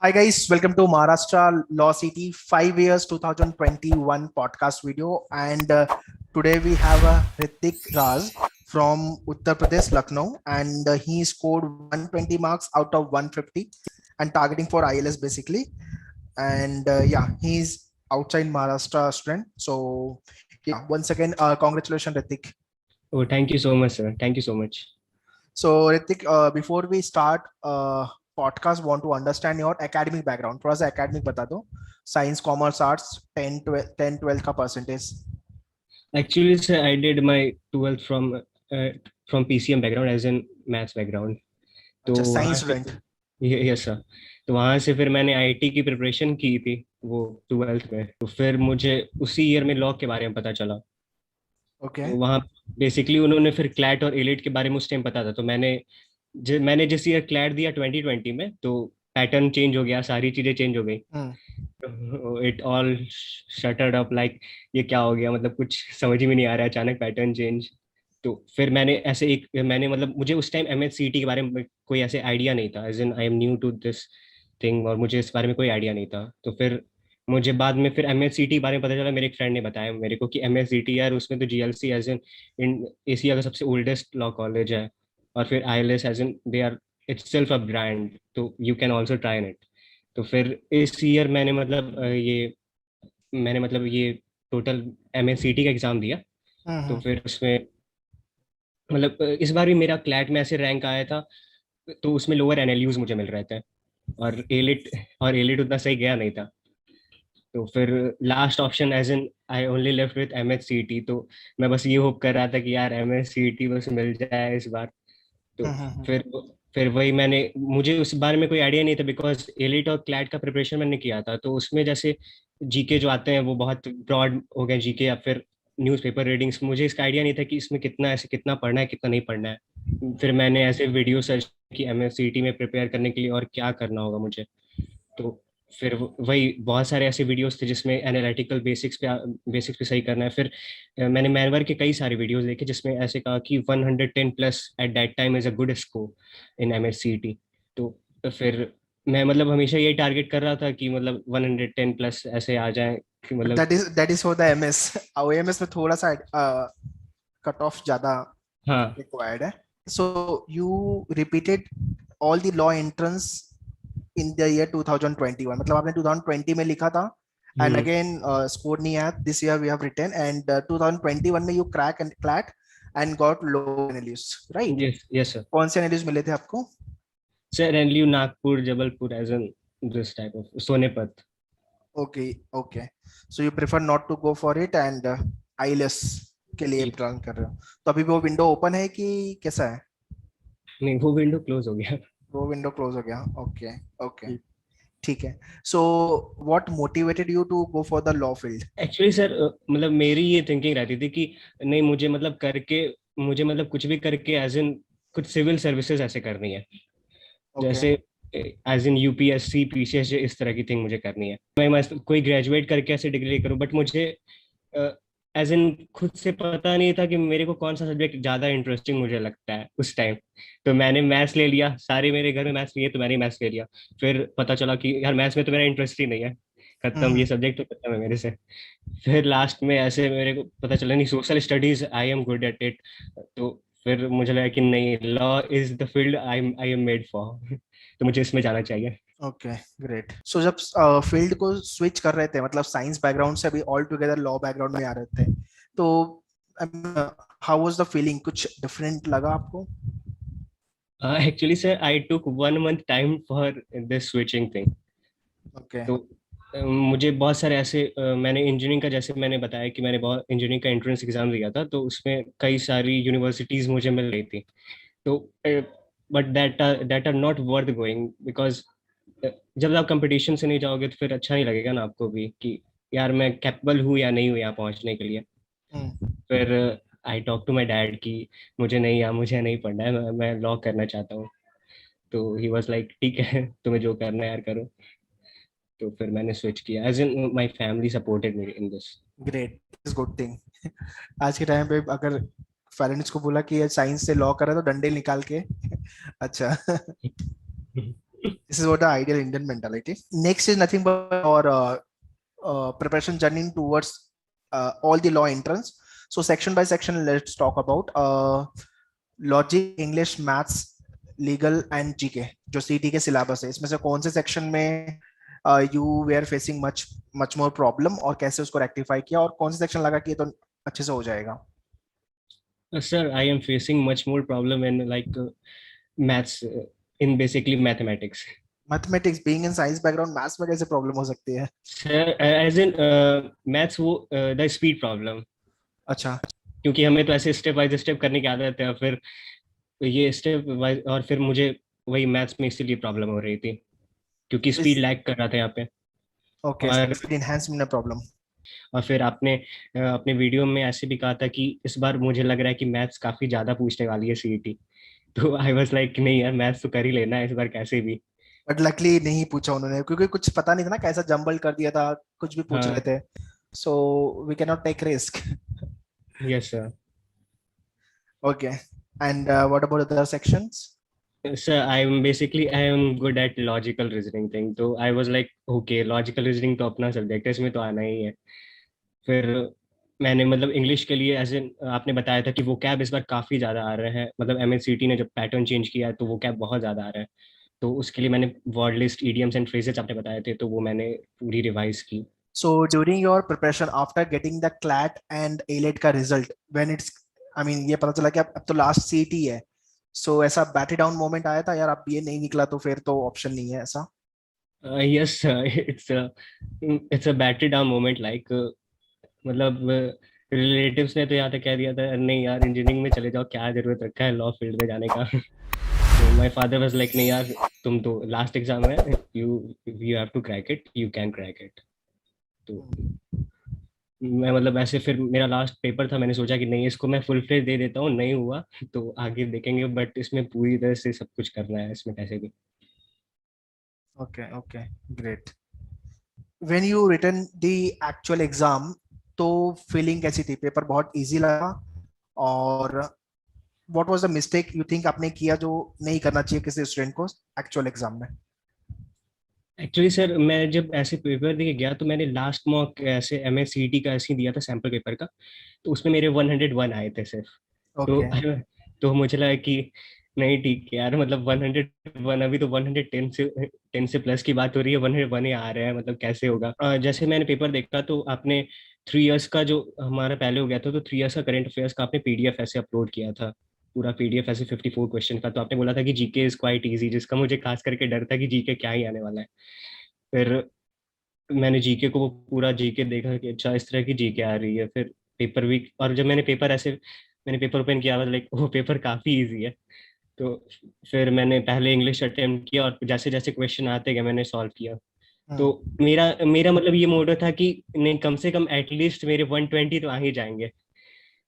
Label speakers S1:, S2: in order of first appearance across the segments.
S1: Hi guys, welcome to Maharashtra Law City 5 years 2021 podcast video. And today we have Ritik Raz from Uttar Pradesh, Lucknow, and he scored 120 marks out of 150 and targeting for ILS basically. And yeah, he's outside Maharashtra student. So yeah, once again, congratulations, Ritik.
S2: Oh, thank you so much, sir. Thank you so much.
S1: So Ritik, before we start podcast, want to understand your academic background. थोड़ा सा academic बता दो. Science, commerce, arts, 10, 12 का percentage.
S2: Actually, sir, I did my 12th from PCM background as in maths background. तो
S1: अच्छा,
S2: वहाँ
S1: science
S2: से
S1: student.
S2: Yes sir. तो वहाँ से फिर मैंने आईआईटी की प्रिपरेशन की थी वो 12th में। तो फिर मुझे उसी ईयर में लॉ के बारे में पता चला।
S1: Okay.
S2: तो वहाँ बेसिकली उन्होंने फिर क्लैट और एलिट के बारे में उस टाइम पता था। तो मैंने जिस ईयर क्लैट दिया 2020 में, तो पैटर्न चेंज हो गया, सारी चीजें चेंज हो गई।
S1: Hmm.
S2: It all shattered up like ये क्या हो गया, मतलब कुछ समझ में नहीं आ रहा है, अचानक पैटर्न चेंज। तो फिर मैंने मतलब मुझे उस टाइम एमएचसीईटी के बारे में कोई ऐसे आइडिया नहीं था, as in I am new to this thing, और मुझे इस बारे में कोई आइडिया नहीं था। तो फिर मुझे बाद में फिर एमएचसीईटी के बारे में पता चला। मेरे एक फ्रेंड ने बताया मेरे को कि एमएचसीईटी यार, उसमें तो जीएलसी एज इन एशिया का सबसे ओल्डेस्ट लॉ कॉलेज है, और फिर ILS as in they are itself a brand, तो you can also try it. तो फिर इस ईयर मैंने टोटल एमएचसीटी का एग्जाम दिया। तो
S1: हम्म.
S2: फिर उसमें मतलब इस बार भी मेरा क्लैट में ऐसे रैंक आया था, तो उसमें लोअर एनएलयूज मुझे मिल रहे थे, और एलिट उतना सही गया नहीं था। तो फिर last option as in I only left with MHCT. तो मैं बस ये होप कर रहा था कि यार एमएचसीटी बस मिल जाए इस बार। तो
S1: हम्म.
S2: फिर फिर वही मुझे उस बारे में कोई आइडिया नहीं था, बिकॉज एलिट और क्लैट का प्रिपरेशन मैंने किया था। तो उसमें जैसे जीके जो आते हैं वो बहुत ब्रॉड हो गए जीके, या फिर न्यूज़पेपर रीडिंग्स। मुझे इसका आइडिया नहीं था कि इसमें कितना पढ़ना है, कितना नहीं पढ़ना है। फिर मैंने ऐसे वीडियो सर्च की एमएससीटी में प्रिपेयर करने के लिए और क्या करना होगा मुझे। तो फिर वही बहुत सारे ऐसे वीडियोस थे जिसमें एनालिटिकल बेसिक्स पे सही करना है। फिर मैंने मैनवर के कई सारे वीडियोस देखे जिसमें ऐसे कहा कि 110 plus at that time is a good score in MSCET. तो फिर मैं मतलब हमेशा यही टारगेट कर रहा था कि मतलब 110 प्लस ऐसे आ जाए कि
S1: But
S2: मतलब।
S1: that is for the MS. और MS में थोड़ा सा कट ऑफ ज्यादा
S2: हाँ।
S1: required है. So you repeated all the law entrance in the year 2021. मतलब आपने 2020 में लिखा था and
S2: हम्म।
S1: again score नहीं आया. This year we have written and 2021 में you crack and clat and got low analysis, right?
S2: Yes yes sir.
S1: कौन से analysis मिले थे आपको?
S2: Sir NLU, Nagpur, Jabalpur, as in this type of Sonepat.
S1: Okay, okay. So you prefer not to go for it and ILS के लिए plan कर रहे हो. तो अभी वो विंडो ओपन है कि कैसा है?
S2: नहीं, वो विंडो क्लोज हो गया।
S1: वो विंडो क्लोज हो गया. ओके, ओके, ठीक है. So what motivated you to go for the law field?
S2: Actually sir, मतलब मेरी ये थिंकिंग रहती थी कि नहीं, मुझे मतलब कुछ भी करके एज इन कुछ सिविल सर्विसेज ऐसे करनी है,
S1: ओके.
S2: जैसे एज इन यूपीएससी पीसीएस, इस तरह की थिंग मुझे करनी है। मैं मस्त कोई ग्रेजुएट करके ऐसे डिग्री करूं, बट मुझे एज इन खुद से पता नहीं था कि मेरे को कौन सा सब्जेक्ट ज्यादा इंटरेस्टिंग मुझे लगता है उस टाइम। तो मैंने मैथ्स ले लिया, सारे मेरे घर में मैथ्स लिए, तो मैंने मैथ्स ले लिया। फिर पता चला कि यार मैथ्स में तो मेरा इंटरेस्ट ही नहीं है, खत्म,
S1: हम्म.
S2: ये सब्जेक्ट तो खत्म है मेरे से। फिर लास्ट में ऐसे मेरे को पता चला नहीं, social studies I am good at it. तो फिर मुझे लगा कि नहीं, law is the field I am made for तो मुझे इसमें जाना चाहिए।
S1: Okay, great. सो जब फील्ड को स्विच कर रहे थे, मतलब साइंस बैकग्राउंड से अभी ऑल टुगेदर लॉ बैकग्राउंड में आ रहे थे, तो हाउ वाज द फीलिंग? कुछ डिफरेंट लगा आपको?
S2: Actually sir, I took 1 month time for this switching thing.
S1: Okay.
S2: तो मुझे बहुत सारे ऐसे मैंने इंजीनियरिंग का, जैसे मैंने बताया कि मैंने बहुत इंजीनियरिंग का एंट्रेंस एग्जाम दिया था, तो उसमें कई सारी यूनिवर्सिटीज मुझे मिल रही थी। तो but that are not worth going, because जब आप कंपटीशन से नहीं जाओगे तो फिर अच्छा नहीं लगेगा ना आपको भी कि यार मैं कैपेबल हूँ या नहीं हूँ यहाँ पहुँचने के लिए।
S1: हम्म.
S2: फिर I talk to my dad कि मुझे नहीं पढ़ना है, मैं लॉ करना चाहता हूँ। तो ही वॉज लाइक ठीक है, तुम्हें जो करना है यार करो। तो फिर मैंने स्विच किया, as in my family supported me in this.
S1: Great, is good thing. आज के टाइम पे अगर पेरेंट्स को बोला कि ये साइंस से लॉ कर रहा है तो डंडे निकाल के अच्छा. This is what the ideal Indian mentality. Next is nothing but our preparation journey towards all the law entrance. So section by section, let's talk about logic, English, maths, legal and GK जो CT के syllabus है, इसमें से कौन से section में you were facing much more problem और कैसे उसको rectify किया, और कौन से section लगा कि ये तो अच्छे से हो जाएगा?
S2: Sir, I am facing much more problem in like maths, in basically mathematics.
S1: Mathematics, being in science background, maths में कैसे problem हो सकती है?
S2: Sir, as in maths वो the speed problem.
S1: अच्छा,
S2: क्योंकि हमें तो ऐसे स्टेप बाय स्टेप करने की आदत है, फिर ये स्टेप वाइज, और फिर मुझे वही मैथ्स में इसीलिए प्रॉब्लम हो रही थी क्योंकि स्पीड लैग कर रहा था यहाँ पे।
S1: okay,
S2: और
S1: speed enhancement problem.
S2: और फिर आपने अपने वीडियो में ऐसे भी कहा था कि इस बार मुझे लग रहा है कि मैथ्स काफी ज्यादा पूछने वाली है सीईटी, तो आई वाज लाइक नहीं यार, मैथ्स तो कर ही लेना है इस बार कैसे भी।
S1: बट लकली नहीं पूछा उन्होंने, क्योंकि कुछ पता नहीं था ना, कैसा जंबल कर दिया था, कुछ भी पूछ रहे थे, so we can not take risk.
S2: Yes sir.
S1: Okay, and what about other sections?
S2: Sir, I am good at logical reasoning thing, तो I was like okay, logical reasoning तो अपना सब्जेक्ट है, इसमें तो आना ही है। फिर मैंने मतलब इंग्लिश के लिए एज इन आपने बताया था कि वो कैब इस बार काफ़ी ज़्यादा आ रहे हैं, मतलब एमएससीटी ने जब पैटर्न चेंज किया है तो वो कैब बहुत ज़्यादा आ रहा है, तो उसके लिए मैंने word list, idioms and phrases आपने बताए थे, तो वो मैंने पूरी रिवाइज की।
S1: So during your preparation after getting the CLAT and ALET का result, when it's, I mean ये पता चला कि अब तो लास्ट CET है, so ऐसा बैटरी डाउन मोमेंट आया था यार, अब ये नहीं निकला तो फिर तो ऑप्शन नहीं है ऐसा?
S2: Yes, it's a battery down moment, like मतलब रिलेटिव्स ने तो यहाँ तक कह दिया था नहीं यार इंजीनियरिंग में चले जाओ, क्या जरूरत रखा है लॉ फील्ड में जाने का। तो माय फादर वाज लाइक नहीं यार, तुम तो लास्ट एग्जाम है, you you have to crack it, you can crack it. तो मैं मतलब ऐसे फिर मेरा लास्ट पेपर था, मैंने सोचा कि नहीं इसको मैं फुल फ्लेज दे देता हूँ, नहीं हुआ तो आगे देखेंगे, बट इसमें पूरी तरह से सब कुछ करना है इसमें कैसे भी।
S1: Okay okay, great. When you written the actual exam, तो फीलिंग कैसी थी? पेपर बहुत इजी लगा, और what was the mistake you think आपने किया जो नहीं करना चाहिए किसी स्टूडेंट को एक्चुअल एग्जाम में?
S2: एक्चुअली सर, मैं जब ऐसे पेपर देके गया तो मैंने लास्ट मॉक ऐसे एमएससीटी का ऐसे ही दिया था सैम्पल पेपर का, तो उसमें मेरे 101 आए थे सिर्फ। तो
S1: ओके.
S2: तो मुझे लगा कि नहीं ठीक है यार, मतलब 101, अभी तो 110 से 10 से प्लस की बात हो रही है, 101 ही आ रहे हैं, मतलब कैसे होगा। जैसे मैंने पेपर देखा तो आपने 3 इयर्स का जो हमारा पहले हो गया था, तो 3 इयर्स का करंट अफेयर्स का आपने पीडीएफ ऐसे अपलोड किया था, पूरा पीडीएफ ऐसे 54 क्वेश्चन का, तो आपने बोला था कि जीके इज क्वाइट इजी, जिसका मुझे खास करके डर था कि जीके क्या ही आने वाला है। फिर मैंने जीके को वो पूरा जीके देखा कि अच्छा इस तरह की जीके आ रही है, फिर पेपर भी, और जब मैंने पेपर ओपन किया, लाइक वो पेपर काफी इजी है। तो फिर मैंने पहले इंग्लिश अटेम्प्ट किया और जैसे जैसे क्वेश्चन आते गए मैंने सॉल्व किया। तो मेरा मेरा मतलब ये मोटो था कि नहीं, कम से कम एटलीस्ट मेरे 120 तो आ ही जाएंगे।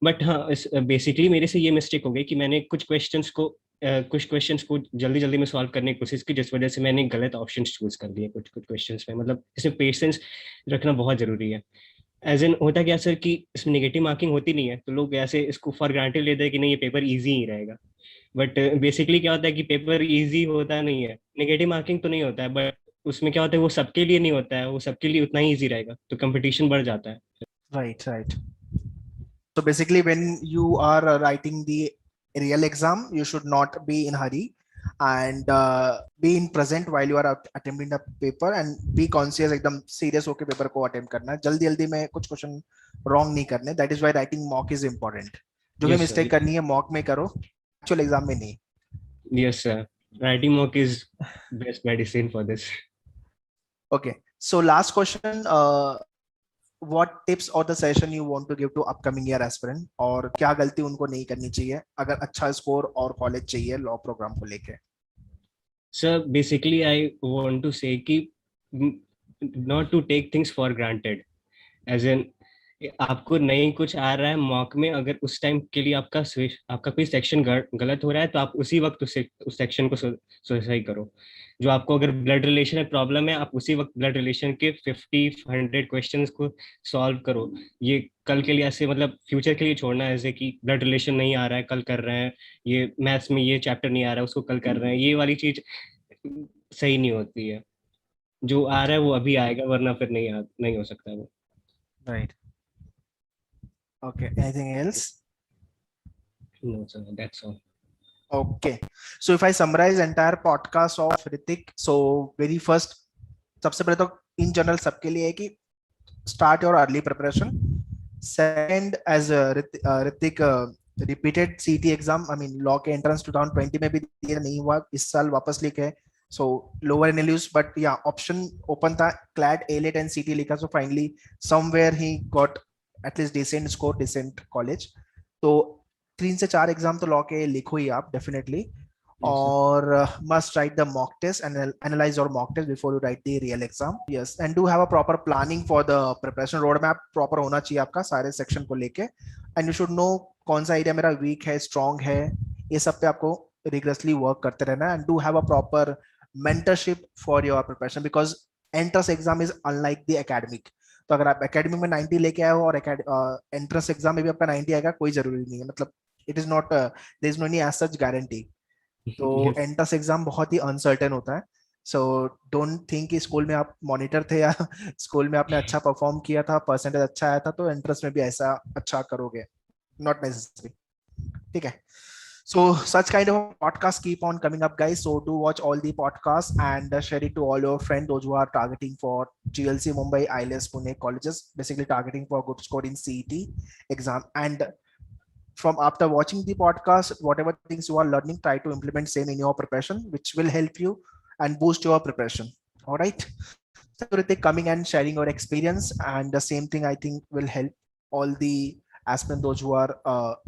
S2: बट हाँ, बेसिकली मेरे से ये मिस्टेक हो गई कि मैंने कुछ क्वेश्चंस को जल्दी जल्दी में सॉल्व करने की कोशिश की, जिस वजह से मैंने गलत ऑप्शंस चूज कर दिए कुछ कुछ क्वेश्चंस में। मतलब इसमें पेशेंस रखना बहुत जरूरी है। एज इन होता क्या सर कि इसमें नेगेटिव मार्किंग होती नहीं है, तो लोग ऐसे इसको फॉर ग्रांटेड लेते हैं कि नहीं ये पेपर ईजी ही रहेगा, बट बेसिकली क्या होता है कि पेपर ईजी होता नहीं है, नेगेटिव मार्किंग तो नहीं होता है, बट उसमें क्या होता है वो सबके लिए नहीं होता है, वो सबके लिए उतना ही ईजी रहेगा, तो कंपटीशन बढ़ जाता है।
S1: Right right. So basically, when you are writing the real exam, you should not be in hurry, and be in present while you are attempting the paper, and be conscious, एकदम serious होके paper को attempt करना है, जल्दी जल्दी में कुछ question wrong नहीं करने. That is why writing mock is important. जो भी
S2: यस
S1: मिस्टेक
S2: सर.
S1: करनी है mock में करो, actual exam में नहीं.
S2: Yes sir, writing mock is best medicine for this.
S1: Okay. So last question. What tips or the session you want to give to upcoming year aspirant, और क्या गलती उनको नहीं करनी चाहिए अगर अच्छा स्कोर और कॉलेज चाहिए लॉ प्रोग्राम को लेके?
S2: Sir basically I want to say कि not to take things for granted, as in आपको नहीं कुछ आ रहा है मॉक में, अगर उस टाइम के लिए आपका कोई सेक्शन गलत हो रहा है तो आप उसी वक्त उस सेक्शन को सही करो। जो आपको अगर ब्लड रिलेशन में प्रॉब्लम है, आप उसी वक्त ब्लड रिलेशन के 50-100 क्वेश्चंस को सॉल्व करो। ये कल के लिए ऐसे मतलब फ्यूचर के लिए छोड़ना है, जैसे कि ब्लड रिलेशन नहीं आ रहा है कल कर रहे हैं, ये मैथ्स में ये चैप्टर नहीं आ रहा है उसको कल कर रहे हैं, ये वाली चीज सही नहीं होती है। जो आ रहा है वो अभी आएगा, वरना फिर नहीं हो सकता वो।
S1: Right. Okay. Anything else?
S2: No sir, that's all.
S1: Okay. So if I summarize entire podcast of Ritik, so very first, सबसे पहले तो in general सबके लिए है कि start your early preparation. Second, as Ritik repeated CT exam, I mean law के entrance 2020 में भी दिया नहीं हुआ, इस साल वापस लिखे है. So lower NLUs, but yeah, option open था, CLAT, ALET and CT लिखा. So finally somewhere he got at least decent score, decent college. तो 3 से 4 एग्जाम तो लॉ के लिखो ही आप डेफिनेटली.
S2: Yes, sir.
S1: और must write the mock test and analyze your mock test before you write the real exam. Yes, and do have a proper planning for the preparation roadmap. proper होना चाहिए आपका सारे section को लेके. And you should know कौन सा area मेरा week है, स्ट्रॉन्ग है, ये सब पे आपको रिग्रेसली वर्क करते रहना है. And do have a proper mentorship for your preparation because entrance exam is unlike the academic. तो अगर आप एकेडमिक में 90 लेके आए हो और एंट्रेंस एग्जाम में भी आपका 90 आएगा, कोई जरूरी नहीं है. मतलब it is not, there is no any as such guarantee. तो
S2: Yes.
S1: एंट्रेंस एग्जाम बहुत ही अनसर्टेन होता है. सो डोंट थिंक कि स्कूल में आप मॉनिटर थे या स्कूल में आपने अच्छा परफॉर्म किया था, परसेंटेज अच्छा आया था, तो एंट्रेंस में भी ऐसा अच्छा करोगे. Not necessary. ठीक है. So such kind of podcasts keep on coming up, guys. So do watch all the podcasts and share it to all your friends, those who are targeting for GLC, Mumbai, ILS, Pune colleges, basically targeting for good score in CET exam. And from after watching the podcast, whatever things you are learning, try to implement same in your preparation, which will help you and boost your preparation. All right. So Ritik, coming and sharing your experience, and the same thing I think will help all the aspirants, those who are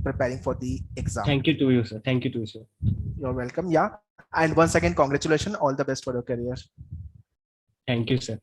S1: preparing for the exam.
S2: Thank you to you, sir. Thank you to you, sir.
S1: You're welcome. Yeah. And once again, congratulations. All the best for your career.
S2: Thank you, sir.